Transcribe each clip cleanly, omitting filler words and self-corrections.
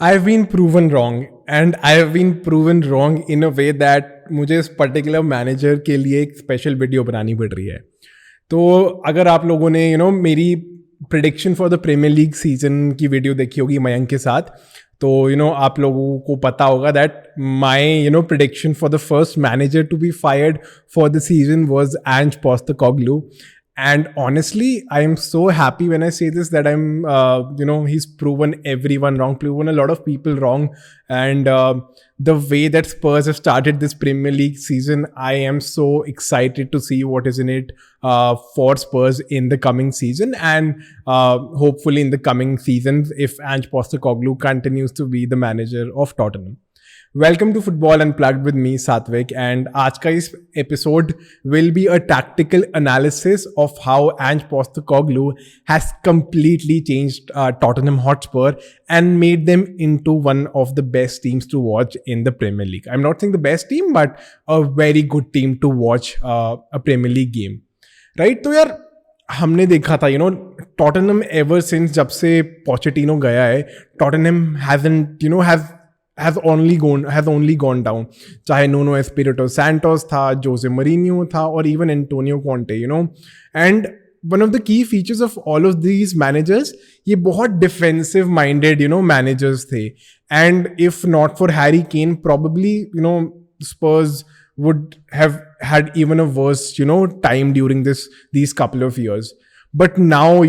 I've been proven wrong and I've been proven wrong in a way that मुझे इस particular manager के लिए एक स्पेशल वीडियो बनानी पड़ रही है. तो अगर आप लोगों ने मेरी prediction for the premiere league season की वीडियो देखी होगी मयंक के साथ, तो आप लोगों को पता होगा that my prediction for the first manager to be fired for the season was Ange Postecoglou. And honestly, I am so happy when I say this that he's proven everyone wrong, proven a lot of people wrong. And the way that Spurs have started this Premier League season, I am so excited to see what is in it for Spurs in the coming season. And hopefully in the coming seasons, if Ange Postecoglou continues to be the manager of Tottenham. Welcome to Football Unplugged with me, Satvik, and आज का इस episode will be a tactical analysis of how Ange Postecoglou has completely changed Tottenham Hotspur and made them into one of the best teams to watch in the Premier League. I'm not saying the best team, but a very good team to watch a Premier League game. Right? तो यार हमने देखा था Tottenham ever since जब से Pochettino गया है, Tottenham has only gone down. चाहे Nuno Espirito Santos था, Jose Mourinho था, और even Antonio Conte, And one of the key features of all of these managers, ये बहुत defensive minded, managers थे. And if not for Harry Kane, probably, Spurs would have had even a worse, time during these couple of years. But now,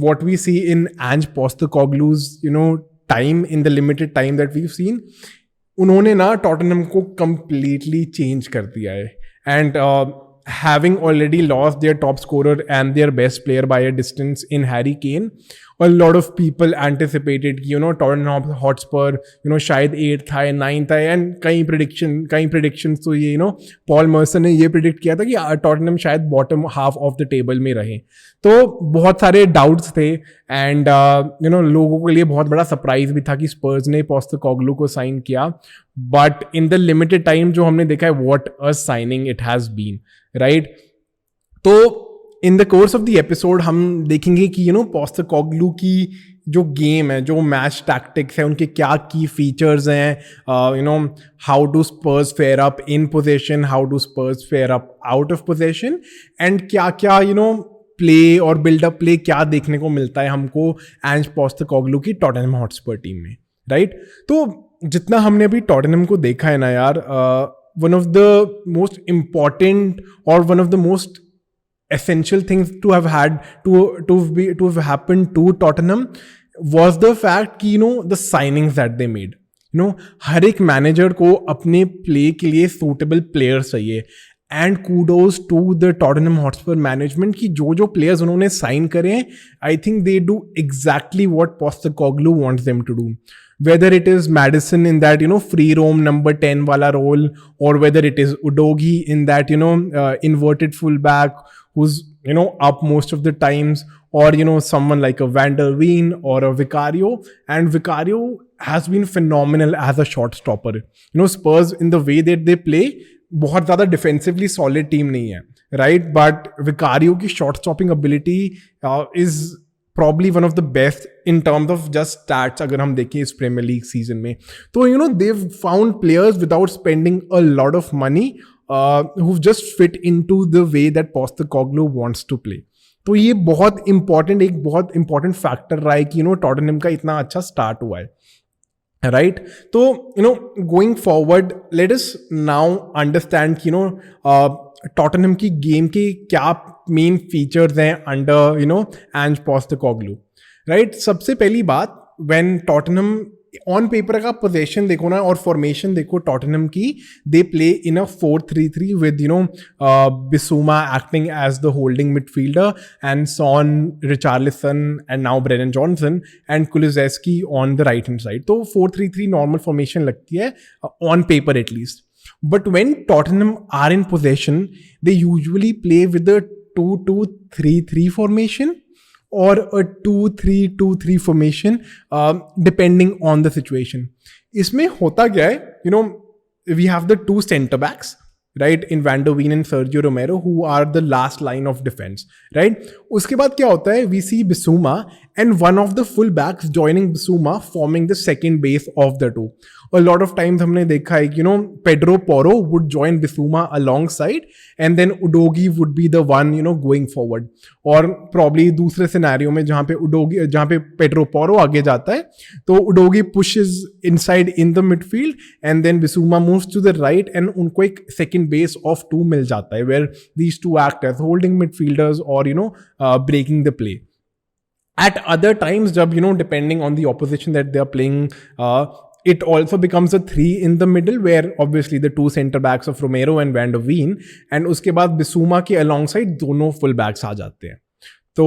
what we see in Ange Postecoglou's, time, in the limited time that we've seen, उन्होंने ना Tottenham को completely change कर दिया है. And having already lost their top scorer and their best player by a distance in Harry Kane, a lot of people anticipated कि Tottenham Hotspur शायद 8th है 9th है, and कई predictions तो ये पॉल मर्सन ने ये predict किया था कि Tottenham शायद bottom half of the table में रहे. तो बहुत सारे डाउट्स थे एंड लोगों के लिए बहुत बड़ा सरप्राइज भी था कि स्पर्स ने पोस्टेकोग्लू को साइन किया. But in the limited time जो हमने देखा है, what a signing it has been, right. तो in the course of the episode हम देखेंगे कि पोस्टेकोग्लू की जो गेम है, जो मैच टैक्टिक्स है, उनके क्या की फीचर्स हैं, how do Spurs fair up in position, how do Spurs fair up out of position, and क्या क्या प्ले और बिल्डअप प्ले क्या देखने को मिलता है हमको एंज पोस्टेकोग्लू की टॉटनहम हॉटस्पर टीम में, राइट. तो जितना हमने अभी टॉटनहम को देखा है ना यार, one of the most important और one of the most essential things to have happened to Tottenham was the fact कि the signings that they made. हर एक मैनेजर को अपने प्ले के लिए suitable players चाहिए. And kudos to the Tottenham Hotspur management कि जो players उन्होंने sign करे हैं, I think they do exactly what Postecoglou wants them to do. Whether it is Maddison in that free roam number 10 wala role, or whether it is Udogie in that inverted fullback who's up most of the times, or someone like a Van der Veen or a Vicario. And Vicario has been phenomenal as a shot stopper. Spurs in the way that they play, बहुत ज़्यादा defensively solid team नहीं है, right. But Vicario की shot stopping ability is probably one of the best in terms of just stats अगर हम देखें इस Premier league season में. तो they've found players without spending a lot of money who've just fit into the way that Postecoglou wants to play. तो ये एक बहुत इंपॉर्टेंट फैक्टर रहा है कि टॉटनहम का इतना अच्छा स्टार्ट हुआ है, राइट. तो going forward, let us now understand कि टॉटनहम की गेम के क्या मेन फीचर्स हैं अंडर एंज पोस्टेकोग्लू, राइट. सबसे पहली बात, व्हेन टॉटनहम ऑन पेपर का पोजीशन देखो ना और फॉर्मेशन देखो टॉटनहम की, they play in a 4-3-3 with Bissouma acting as the holding midfielder and Son, Richarlison and now Brennan Johnson and Kulusevski on the right hand side. तो 4-3-3 normal formation लगती है on paper at least. But when Tottenham are in position, they usually play with a 2-2-3-3 formation or a 2-3-2-3 formation, depending on the situation. इसमें होता क्या है, we have the two center backs, right, in Van der Veen and Sergio Romero, who are the last line of defense, right. उसके बाद क्या होता है, we see Bissouma and one of the full backs joining Bissouma, forming the second base of the two. A lot of times हमने देखा है कि Pedro Porro would join Bissouma alongside, and then Udogie would be the one going forward. और probably दूसरे scenario में जहाँ पे Pedro Porro आगे जाता है, तो Udogie pushes inside in the midfield, and then Bissouma moves to the right, and उनको एक second base of two मिल जाता है, where these two act as holding midfielders or breaking the play. At other times, depending on the opposition that they are playing, it also becomes a three in the middle, where obviously the two center backs of Romero and Van der Veen, and उसके बाद Bissouma के alongside दोनों full backs आ जाते हैं. तो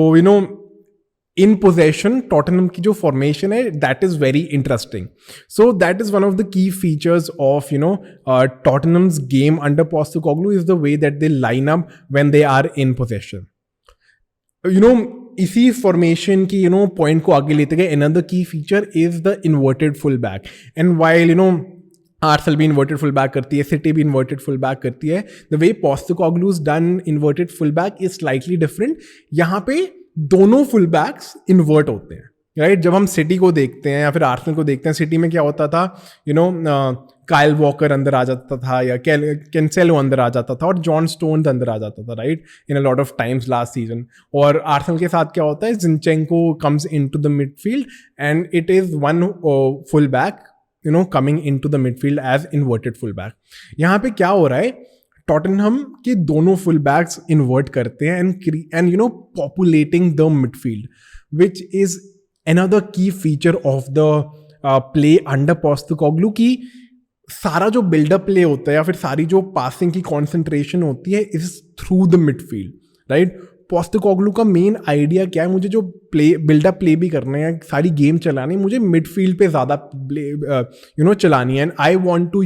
in possession, Tottenham की जो formation है, that is very interesting. So that is one of the key features of Tottenham's game under Postecoglou, is the way that they line up when they are in possession. इसी formation की point को आगे लेते गए, another key feature is the inverted full back. And while Arsenal भी inverted full back करती है, City भी inverted full back करती है, the way Postecoglou's done inverted full back is slightly different. यहाँ पे दोनों full backs invert होते हैं, राइट? जब हम सिटी को देखते हैं या फिर आर्सेनल को देखते हैं, सिटी में क्या होता था, काइल वॉकर अंदर आ जाता था, या कैंसेलो अंदर आ जाता था, और जॉन स्टोन्स अंदर आ जाता था, right, in a lot of times last season. और आर्सेनल के साथ क्या होता है, Zinchenko comes into the midfield and it is one full back coming into the midfield as inverted full back. यहाँ पे क्या हो रहा है, टॉटनहम के दोनों फुल बैक्स इन्वर्ट करते हैं and populating the midfield, which is another key feature of the play under Postecoglou, की सारा जो बिल्डअप प्ले होता है या फिर सारी जो पासिंग की कॉन्सेंट्रेशन होती है is through the midfield, right? Postecoglou का मेन आइडिया क्या है, मुझे जो प्ले बिल्डअप प्ले भी करना है, सारी गेम चलानी है, मुझे मिडफील्ड पे ज़्यादा चलानी है, and I want to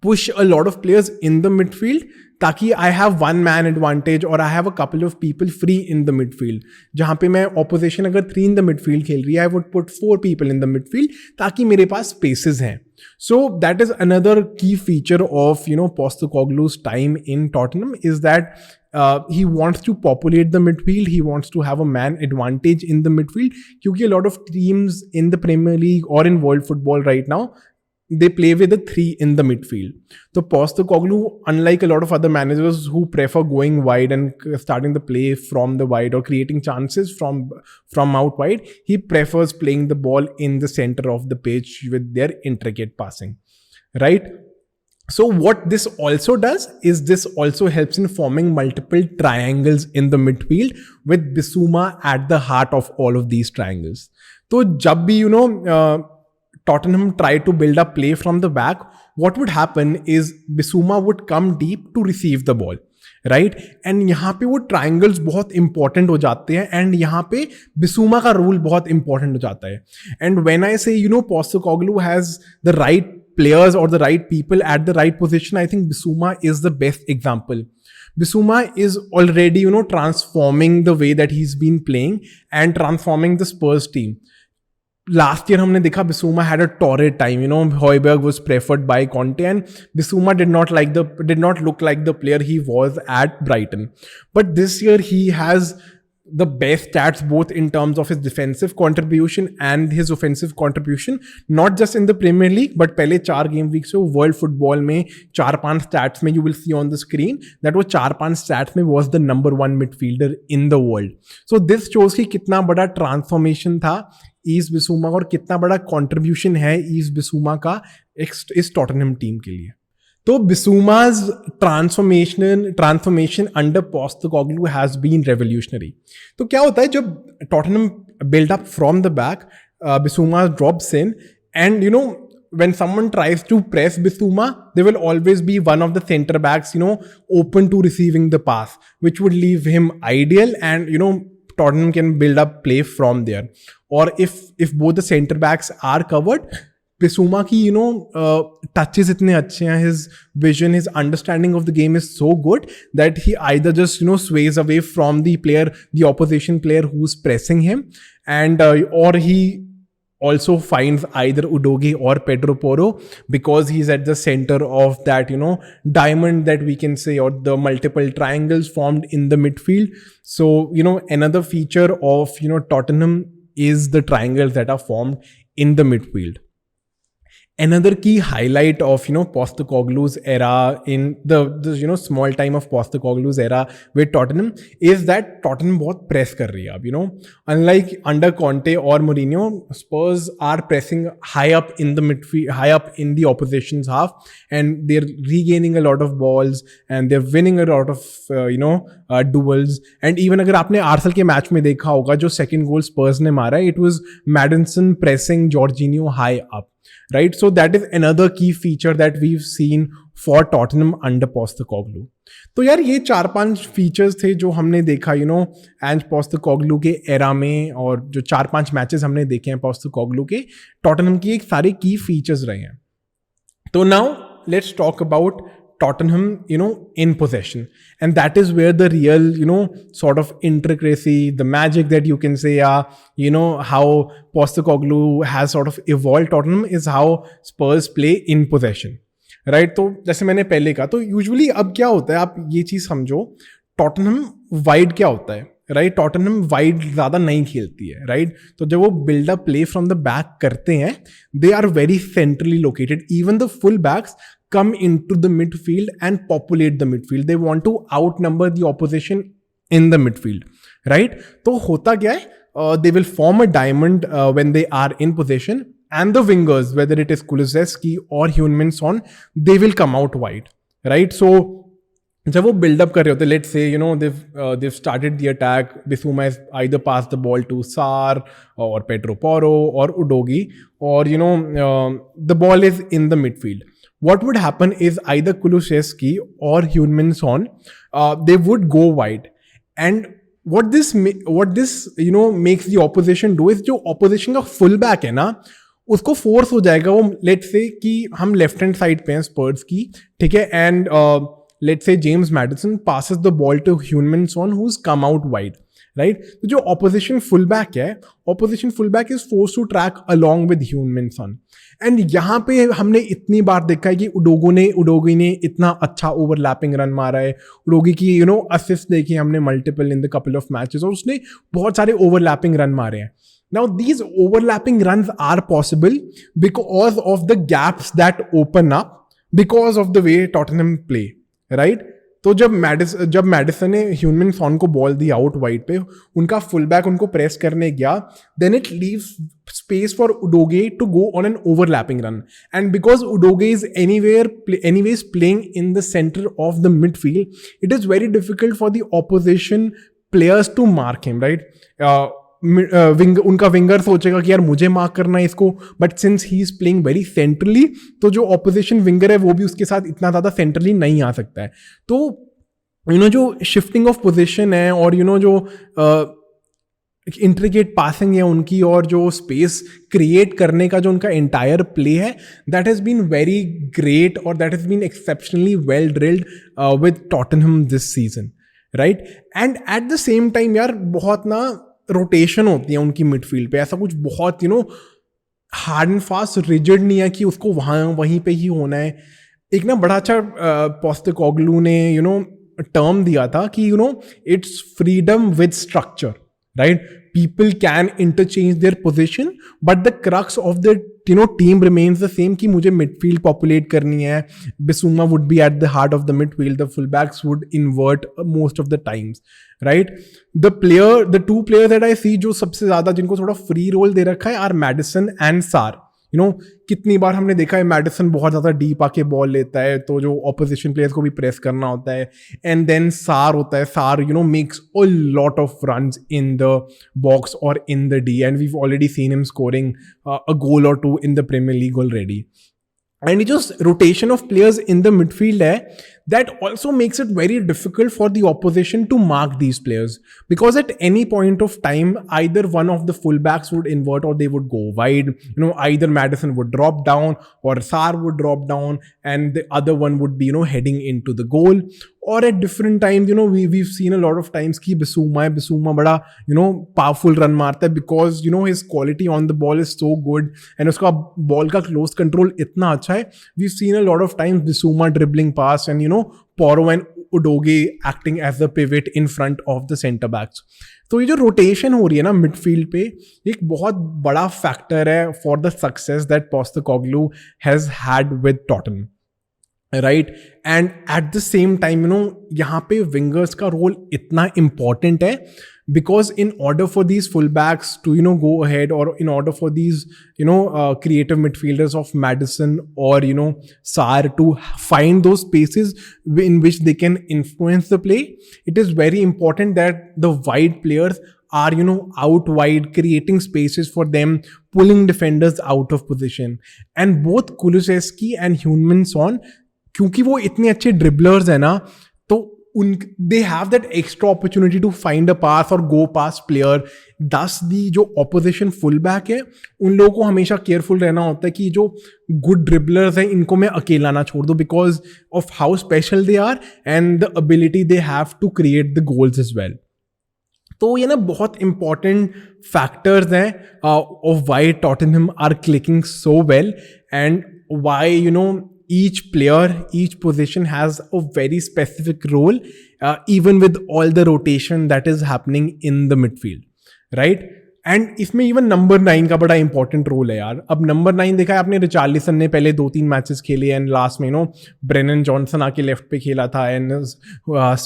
push a lot of players in the midfield, ताकि I have one man advantage or I have a couple of people free in the midfield. जहाँ पे मैं opposition अगर 3 in the midfield खेल रही है, I would put 4 people in the midfield ताकि मेरे पास spaces हैं. So that is another key feature of Postecoglou's time in Tottenham, is that he wants to populate the midfield. He wants to have a man advantage in the midfield, क्योंकि a lot of teams in the Premier League or in world football right now, they play with a 3 in the midfield. So Postecoglou, unlike a lot of other managers who prefer going wide and starting the play from the wide or creating chances from out wide, he prefers playing the ball in the center of the pitch with their intricate passing, right? So what this also does is this also helps in forming multiple triangles in the midfield, with Bissouma at the heart of all of these triangles. So jab bhi Tottenham tried to build up play from the back, what would happen is Bissouma would come deep to receive the ball, right? And यहाँ पे वो triangles बहुत important हो जाते हैं, and यहाँ पे Bissouma का role बहुत important हो जाता है. And when I say Postecoglou has the right players or the right people at the right position, I think Bissouma is the best example. Bissouma is already transforming the way that he's been playing and transforming the Spurs team. Last year हमने देखा Bissouma had a torrid time. Højbjerg was preferred by Conte, and Bissouma did not look like the player he was at Brighton. But this year he has the best stats, both in terms of his defensive contribution and his offensive contribution, not just in the Premier League, but पहले 4 game weeks से world football में 4-5 stats में you will see on the screen that वो 4-5 stats में was the number 1 midfielder in the world. So this shows कि कितना बड़ा transformation था ईस बिसूमा का, और कितना बड़ा कंट्रीब्यूशन है ईस बिसूमा का इस टॉटनहम टीम के लिए. तो Bissouma's transformation under Postecoglou has been revolutionary. तो क्या होता है, जब Tottenham build up from the back, Bissouma drops in, and when someone tries to press Bissouma, there will always be one of the center backs open to receiving the pass, which would leave him ideal, and Tottenham can build up play from there. Or if both the center backs are covered, Bissouma की touches इतने अच्छे हैं, his vision, his understanding of the game is so good that he either just sways away from the opposition player who's pressing him, and or also finds either Udogie or Pedro Porro, because he's at the center of that, diamond that we can say, or the multiple triangles formed in the midfield. So, another feature of, Tottenham is the triangles that are formed in the midfield. Another key highlight of Postecoglou's era, in the small time of Postecoglou's era with Tottenham, is that Tottenham बहुत press कर रही है अब. Unlike under Conte or Mourinho, Spurs are pressing high up in the midfield, high up in the opposition's half, and they're regaining a lot of balls and they're winning a lot of duels. And even अगर आपने Arsenal के match में देखा होगा, जो second goal Spurs ने मारा, it was Maddison pressing Jorginho high up. Right, so that is another key feature that we've seen for Tottenham under Postecoglou. तो यार ये 4-5 फीचर्स थे जो हमने देखा एंज पोस्टेकोग्लू के एरा में, और जो 4-5 मैचेस हमने देखे हैं पोस्टेकोग्लू के, टॉटनहम की एक सारे की फीचर्स रहे हैं. तो now let's talk about Tottenham, in possession. And that is where the real, sort of intricacy, the magic that you can say, how Postecoglou has sort of evolved Tottenham is how Spurs play in possession. Right? तो जैसे मैंने पहले कहा, तो usually अब क्या होता है, आप ये चीज़ समझो, टॉटनहम वाइड क्या होता है, राइट? टॉटनहम वाइड ज़्यादा नहीं खेलती है, राइट? तो जब वो buildup play from the back करते हैं, they are very centrally located. Even the full backs come into the midfield and populate the midfield. They want to outnumber the opposition in the midfield, right? तो होता क्या है? They will form a diamond when they are in possession, and the wingers, whether it is Kulusevski or Heung-min Son, they will come out wide, right? So जब वो build up कर रहे होते, let's say they've started the attack, Bissouma has either passed the ball to Sarr or Pedro Porro or Udogie, or the ball is in the midfield. What would happen is either Kulusevski or Heung-min Son, they would go wide, and what this makes the opposition do is, जो opposition का full back है ना, उसको force हो जाएगा वो, let's say कि हम left hand side पे हैं Spurs की, ठीक है, and let's say James Maddison passes the ball to Heung-min Son who's come out wide. Right, तो जो ऑपोजिशन फुल बैक है, opposition full back is force to track along with ह्यूमन Son. And यहाँ पे हमने इतनी बार देखा है कि उडोगी ने इतना अच्छा ओवरलैपिंग रन मारा है. उडोगी की असिस्ट देखी हमने multiple in the couple of matches, और उसने बहुत सारे ओवरलैपिंग रन मारे हैं. Now these overlapping runs are possible because of the gaps that open up because of the way Tottenham play, right? तो जब मैडिसन ने ह्यूमन सॉन को बॉल दी आउट वाइड पे, उनका फुल बैक उनको प्रेस करने गया, then it leaves space for Udogie to go on an overlapping run. And because Udogie is anyways playing in the centre of the midfield, it is very difficult for the opposition players to mark him, right? उनका winger सोचेगा कि यार मुझे mark करना है इसको, but since he is playing very centrally, तो जो ऑपोजिशन विंगर है वो भी उसके साथ इतना ज़्यादा सेंट्रली नहीं आ सकता है. तो जो शिफ्टिंग ऑफ पोजीशन है, और जो इंट्रिकेट पासिंग है उनकी, और जो स्पेस क्रिएट करने का जो उनका एंटायर प्ले है, that has been very great, और that has been exceptionally well drilled with Tottenham this season, right? And at the same time यार बहुत ना रोटेशन होती है उनकी मिडफील्ड पे. ऐसा कुछ बहुत हार्ड एंड फास्ट रिजिड नहीं है कि उसको वहीं पे ही होना है. एक ना बड़ा अच्छा पोस्टेकोग्लू ने टर्म दिया था कि it's freedom with structure, right? People can interchange their position, but the crux of the team remains the same. कि मुझे midfield populate करनी है. Bissouma would be at the heart of the midfield. The fullbacks would invert most of the times, right? The two players that I see जो सबसे ज़्यादा जिनको थोड़ा free role दे रखा है are Maddison and Sarr. कितनी बार हमने देखा है मैडिसन बहुत ज़्यादा डीप आके बॉल लेता है, तो जो ऑपोजिशन प्लेयर्स को भी प्रेस करना होता है. एंड देन सार होता है, Sarr makes a lot of runs in the box और in the D, and we've already seen him scoring a goal और two in the premiere League already. And ये जो rotation of players in the midfield है, that also makes it very difficult for the opposition to mark these players, because at any point of time either one of the fullbacks would invert or they would go wide. Either Madison would drop down or Sar would drop down, and the other one would be heading into the goal. Or at different times, we've seen a lot of times ki Bissouma bada powerful run marta hai, because his quality on the ball is so good and uska ball ka close control itna acha hai. We've seen a lot of times Bissouma dribbling past and Porro and Udogie acting as the pivot in front of the centre backs. तो ये जो rotation हो रही है ना midfield पे, एक बहुत बड़ा फैक्टर है for the success that Postecoglou has had with Tottenham, right. And at the same time यहाँ पे विंगर्स का रोल इतना इंपॉर्टेंट है, because in order for these fullbacks to go ahead, or in order for these creative midfielders of Madison or Sar to find those spaces in which they can influence the play, it is very important that the wide players are out wide, creating spaces for them, pulling defenders out of position. And both Kulusevski and Heung-min Son, क्योंकि वो इतने अच्छे ड्रिबलर्स है ना, तो they have that extra opportunity to find a pass or go past player. Thus the जो opposition fullback है, उन लोगों को हमेशा केयरफुल रहना होता है कि जो good dribblers हैं इनको मैं अकेला ना छोड़ दूँ, because of how special they are and the ability they have to create the goals as well. तो ये ना बहुत important factors हैं of why Tottenham are clicking so well, and why each player, each position has a very specific role, even with all the rotation that is happening in the midfield, right? And इसमें even number 9 का बड़ा important role है यार. अब number 9 देखा है आपने, Richarlison ने पहले 2-3 मैचेस खेले एंड लास्ट में ब्रेनन जॉनसन आके लेफ्ट पे खेला था, and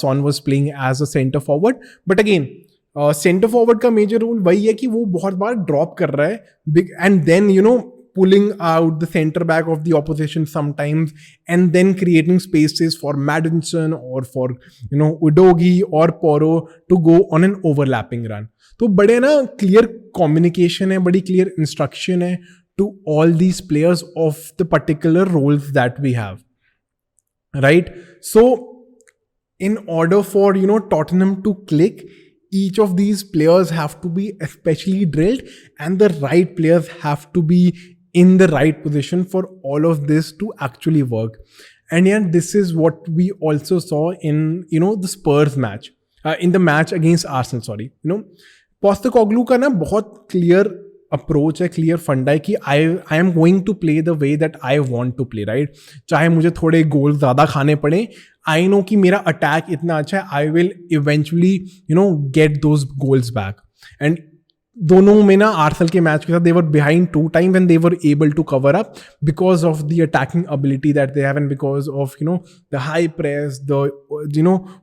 Son was playing as a centre forward. But again centre forward का मेजर रोल वही है कि वो बहुत बार ड्रॉप कर रहा है, and then pulling out the center back of the opposition sometimes, and then creating spaces for Madison or for Udogie or Porro to go on an overlapping run. तो बड़े ना clear communication है, बड़ी clear instruction है to all these players of the particular roles that we have, right? So in order for Tottenham to click, each of these players have to be especially drilled, and the right players have to be in the right position for all of this to actually work. And yet this is what we also saw in the Spurs match, in the match against Arsenal, sorry. Postecoglou का ना बहुत clear approach है, clear फंडा है कि I am going to play the way that I want to play, right? चाहे मुझे थोड़े गोल ज़्यादा खाने पड़े, I know कि मेरा अटैक इतना अच्छा है, I will eventually get those goals back. And दोनों में ना आर्सेनल के मैच के साथ they were behind 2 times and they were able to cover up because of the attacking ability that they have, and because of the high press, the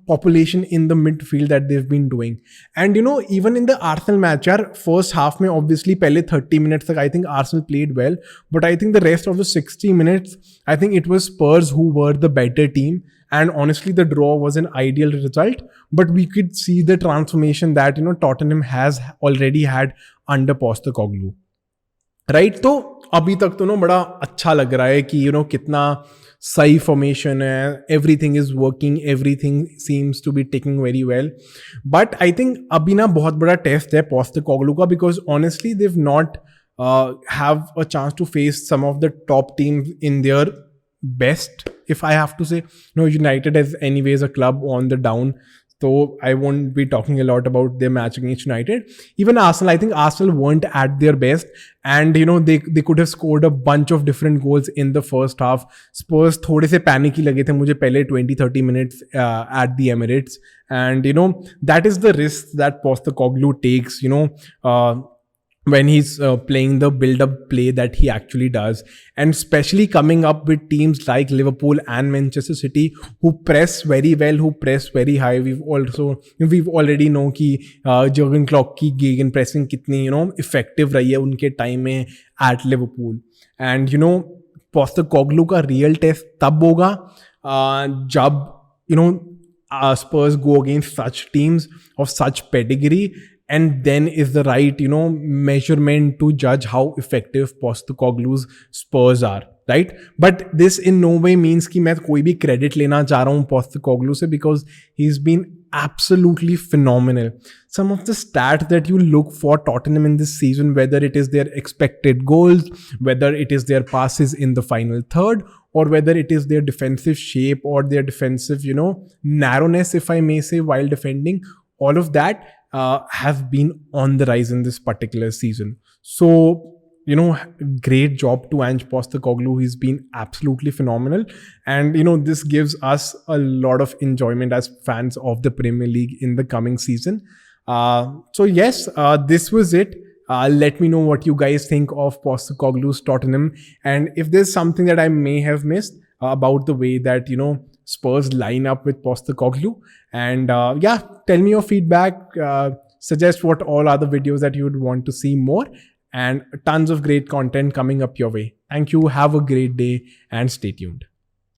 population in the midfield that they've been doing. And even in the Arsenal match यार, first half में obviously पहले 30 minutes तक I think Arsenal played well, but I think the rest of the 60 minutes I think it was Spurs who were the better team. And honestly, the draw was an ideal result, but we could see the transformation that Tottenham has already had under Postecoglou, right? तो अभी तक तो बड़ा अच्छा लग रहा है कि कितना सही फॉर्मेशन है, everything is working, everything seems to be ticking very well. But I think अभी ना बहुत बड़ा टेस्ट है Postecoglou का, because honestly they've not have a chance to face some of the top teams in their best, if I have to say. United is anyways a club on the down, so I won't be talking a lot about their match against United. Even Arsenal, I think Arsenal weren't at their best, and they could have scored a bunch of different goals in the first half. Spurs थोड़े से panic ही लगे थे मुझे पहले 20-30 minutes at the Emirates, and that is the risk that Postecoglou takes when he's playing the build-up play that he actually does, and especially coming up with teams like Liverpool and Manchester City who press very well, who press very high. We've already know कि Jurgen Klopp की गेगन pressing कितनी effective रही है उनके time में at Liverpool. And Postecoglou का real test तब होगा जब Spurs go against such teams of such pedigree, and then is the right measurement to judge how effective Postecoglou's Spurs are. right? But this in no way means कि मैं कोई भी credit लेना चाह रहा हूँ Postecoglou से, because he's been absolutely phenomenal. Some of the stats that you look for Tottenham in this season, whether it is their expected goals, whether it is their passes in the final third, or whether it is their defensive shape or their defensive, narrowness, if I may say, while defending, all of that have been on the rise in this particular season. So, great job to Ange Postecoglou. He's been absolutely phenomenal. And, this gives us a lot of enjoyment as fans of the Premier League in the coming season. So yes, this was it. Let me know what you guys think of Postecoglou's Tottenham. And if there's something that I may have missed about the way that, Spurs line up with Postecoglou. And tell me your feedback. Suggest what all other videos that you would want to see more. And tons of great content coming up your way. Thank you. Have a great day and stay tuned.